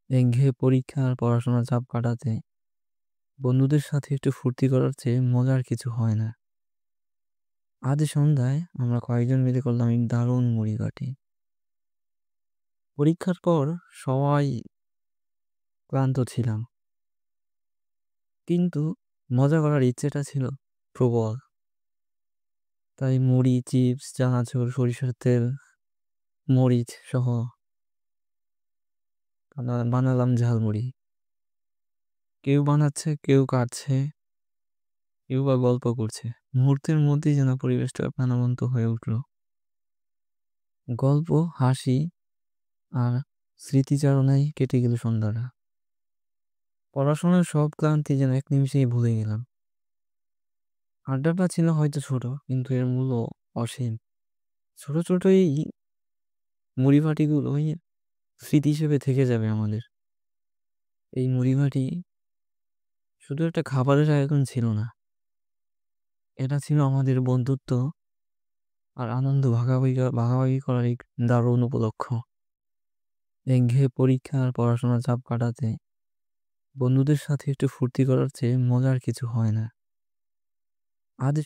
একঘেয়ে পরীক্ষা আর পড়াশোনার চাপ কাটাতে বন্ধুদের সাথে একটু ফুর্তি করার চেয়ে মজার কিছু হয় না। আজ সন্ধ্যায় আমরা কয়েকজন মিলে করলাম এক দারুণ মুড়ি কাটি। পরীক্ষার পর সবাই ক্লান্ত ছিলাম, কিন্তু মজা করার ইচ্ছেটা ছিল প্রবল। তাই মুড়ি, চিপস, চানাচুর, সরিষার তেল, মরিচ সহ বানালাম ঝালমুড়ি। কেউ বানাচ্ছে, কেউ কাটছে, কেউ বা গল্প করছে। মুহূর্তের মধ্যেই যেন পরিবেশটা প্রাণবন্ত হয়ে উঠল। গল্প, হাসি আর স্মৃতিচারণায় কেটে গেল সন্ধ্যাটা। পড়াশোনার সব ক্লান্তি যেন এক নিমিষেই ভুলে গেলাম। আড্ডাটা ছিল হয়তো ছোট, কিন্তু এর মূল্য অসীম। ছোট ছোট এই মুড়িভাটিগুলোই স্মৃতি হিসেবে থেকে যাবে আমাদের। এই মুড়িভাটি শুধু একটা খাবারের আয়োজন ছিল না, এটা ছিল আমাদের বন্ধুত্ব আর আনন্দ ভাগাভাগি করার এক দারুণ উপলক্ষ। একঘেয়ে পরীক্ষা আর পড়াশোনার চাপ কাটাতে বন্ধুদের সাথে একটু ফুর্তি করার চেয়ে মজার কিছু হয় না। আজ